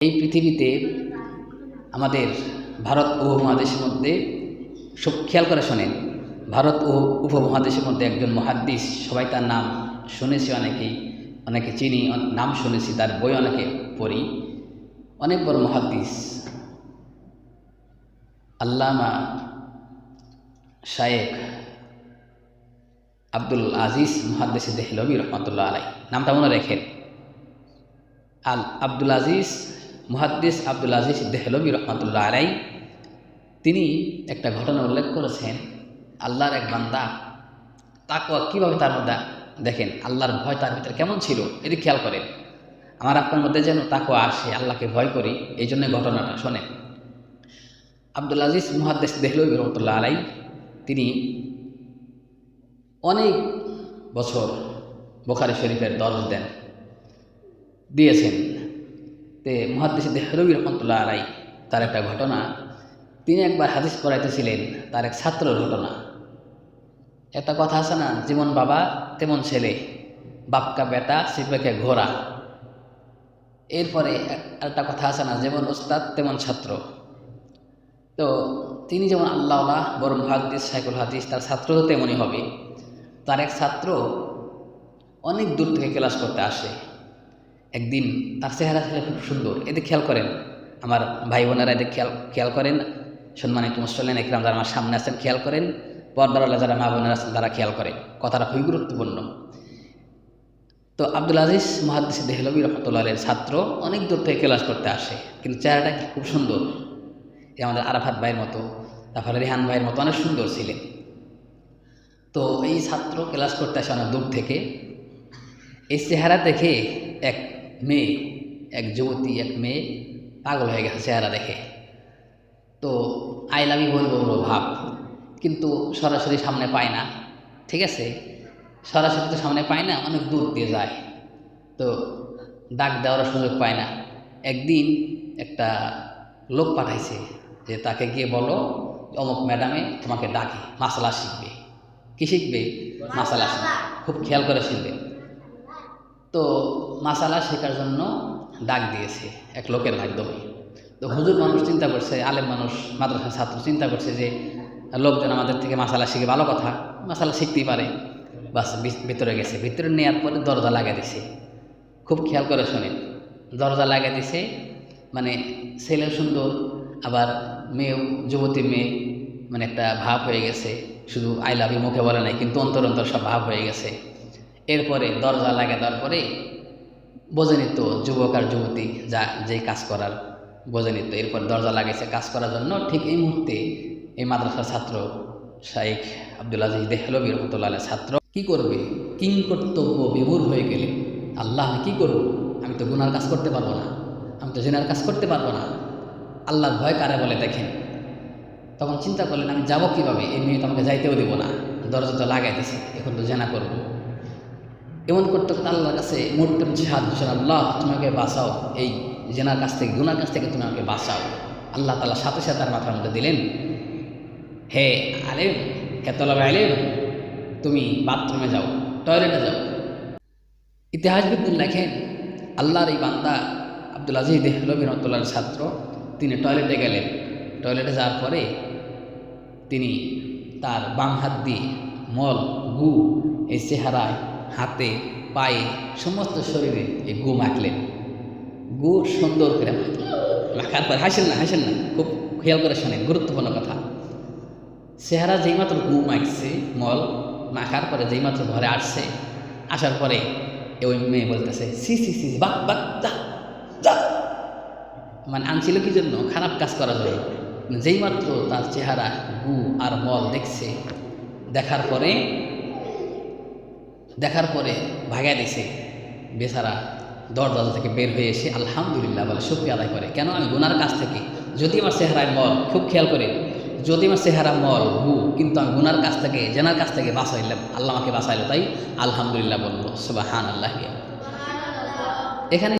এই পৃথিবীতে আমাদের ভারত উপমহাদেশের মধ্যে সব খেয়াল করে শোনেন, ভারত উপমহাদেশের মধ্যে একজন মুহাদ্দিস, সবাই তার নাম শুনেছি, অনেকে চিনি, নাম শুনেছি, তার বই অনেকে পড়ি। অনেক বড় মুহাদ্দিস আল্লামা শায়েখ আব্দুল আজিজ মুহাদ্দিস দেহলভী রহমতুল্লাহ আলাই, নামটা মনে রেখেন। আব্দুল আজিজ মুহাদ্দিস আব্দুল আজিজ দেহলভী রহমতুল্লাহ আলাই তিনি একটা ঘটনা উল্লেখ করেছেন। আল্লাহর এক বান্দা তাকওয়া কীভাবে তার মধ্যে, দেখেন আল্লাহর ভয় তার ভিতরে কেমন ছিল, এটি খেয়াল করেন। আমার আপনার মধ্যে যেন তাকওয়া আসে, আল্লাহকে ভয় করি, এই জন্য ঘটনাটা শোনেন। আব্দুল আজিজ মুহাদ্দিস দেহলভী রহমতুল্লাহ আলাই তিনি অনেক বছর বুখারী শরীফের দরজ দিয়েছেন। তে মুহাদ্দিস দেহলভী রহমতুল্লাহ আলাই তার একটা ঘটনা, তিনি একবার হাদিস পড়াইতেছিলেন, তার এক ছাত্রের ঘটনা। একটা কথা আছে না, যেমন বাবা তেমন ছেলে, বাপকা বেটা সিপেকে ঘোড়া। এরপরে একটা কথা আছে না, যেমন ওস্তাদ তেমন ছাত্র। তো তিনি যেমন আল্লাহওয়ালা বড় মুহাদ্দিস শাইখুল হাদিস, তার ছাত্র তো তেমনই হবে। তার এক ছাত্র অনেক দূর থেকে ক্লাস করতে আসে। একদিন তার চেহারা ছিল খুব সুন্দর, এদিকে খেয়াল করেন আমার ভাই বোনেরা, এদিকে খেয়াল করেন, সম্মানিত মুসল্লিন ইকরাম যারা আমার সামনে আছেন খেয়াল করেন, পর্দাওয়ালা যারা মা বোনেরা আছেন তারা খেয়াল করেন, কথাটা খুবই গুরুত্বপূর্ণ। তো আব্দুল আজিজ মুহাদ্দিস দেহলভী রহমতুল্লাহ আলাইহির ছাত্র অনেক দূর থেকে ক্লাস করতে আসে, কিন্তু চেহারাটা খুব সুন্দর, আমাদের আরাফাত ভাইয়ের মতো, তারপরে রেহান ভাইয়ের মতো অনেক সুন্দর ছিলেন। তো এই ছাত্র ক্লাস করতে আসে অনেক দূর থেকে। এই চেহারা দেখে এক মেয়ে, এক যুবতী, এক মেয়ে পাগল হয়ে গেছে চেহারা দেখে। তো আই লাভ ইউ বলবো ভাব, কিন্তু সরাসরি সামনে পায় না, ঠিক আছে, সরাসরি তো সামনে পায় না, অনেক দূর দিয়ে যায়, তো ডাক দেওয়ার সুযোগ পায় না। একদিন একটা লোক পাঠাইছে যে তাকে গিয়ে বলো অমুক ম্যাডামে তোমাকে ডাকে, মাসালা শিখবে। কি শিখবে? মাসালা শিখবে, খুব খেয়াল করে শিখবে। তো মাসালা শেখার জন্য ডাক দিয়েছে এক লোকের মাধ্যমে। তো হুজুর মানুষ চিন্তা করছে, আলেম মানুষ, মাদ্রাসার ছাত্র চিন্তা করছে যে লোকজন আমাদের থেকে মাসালা শিখে, ভালো কথা, মাসালা শিখতেই পারে। বাস ভিতরে গেছে, ভিতরে নেওয়ার পরে দরজা লাগিয়ে দিছে। খুব খেয়াল করে শোনেন, দরজা লাগিয়ে দিছে, মানে ছেলে সুন্দর, আবার মেয়েও যুবতী মেয়ে, মানে একটা ভাব হয়ে গেছে। শুধু আই লাভ ইউ মুখে বলে নাই, কিন্তু অন্তর অন্তর সব ভাব হয়ে গেছে। এরপরে দরজা লাগিয়ে দেওয়ার পরে বোঝে নিত যুবক আর যুবতী যেই কাজ করার বোঝে নিত। এরপর দরজা লাগাইছে কাজ করার জন্য। ঠিক এই মুহূর্তে এই মাদ্রাসার ছাত্র শাইখ আব্দুল আজিজ দেহলভী রহমতুল্লাহ আলাইহির ছাত্র কি করবে? কিং কর্তব্য বিমূঢ় হয়ে গেলে, আল্লাহ আমি কী করব? আমি তো গুনার কাজ করতে পারবো না, আমি তো জিনার কাজ করতে পারবো না, আল্লাহর ভয় কারে বলে দেখেন। তখন চিন্তা করলেন আমি যাবো কীভাবে, এই মেয়ে তো আমাকে যাইতেও দেবো না, দরজা তো লাগাই দিছে, এখন তো জেনা করবো। এমন করতে করতে আল্লাহর কাছে মুহূর্তের জিহাদ দিচ্ছেন, আল্লাহ তুমি আমাকে বাঁচাও, এই জেনার কাছ থেকে, গুনার কাছ থেকে তুমি আমাকে বাঁচাও। আল্লাহ তাআলা সাথে সাথে তার মাথার মধ্যে দিলেন, হে আলেম, হে তলবে আলেম, তুমি বাথরুমে যাও, টয়লেটে যাও। ইতিহাসবিদদের লেখেন আল্লাহর এই বান্দা আব্দুল আজিজ দেহলভী রহমতুল্লাহর ছাত্র, তিনি টয়লেটে গেলেন। টয়লেটে যাওয়ার পরে তিনি তার বাম হাত দিয়ে মল, গু এই চেহারায়, হাতে, পায়ে, সমস্ত শরীরে এই গু মাখলেন। গু সুন্দর করে মাখার পর, হাসেন না, খুব খেয়াল করে শোনেন, গুরুত্বপূর্ণ কথা। চেহারা যেই মাত্র গু মাখছে, মল মাখার পরে যেই মাত্র ঘরে আসছে, আসার পরে ওই মেয়ে বলতেছে সি সি সি বাক বাক যা যা, মানে আনছিল কি জন্য? খারাপ কাজ করার জন্য। যেই মাত্র তার চেহারা গু আর মল দেখছে, দেখার পরে ভাগা দিছে বেচারা। দরজা থেকে বের হয়ে এসে আলহামদুলিল্লাহ বলে, শুকরিয়া আদায় করে, কেন? আমি গুনার কাছ থেকে, যদি আমার চেহারায় মল, খুব খেয়াল করে, যদি আমার চেহারা মল, গু, কিন্তু আমি গুনার কাছ থেকে, জেনার কাছ থেকে বাঁচাইলাম, আল্লাহ আমাকে বাঁচাইলো, তাই আলহামদুলিল্লাহ বললো, সুবহানাল্লাহ। এখানে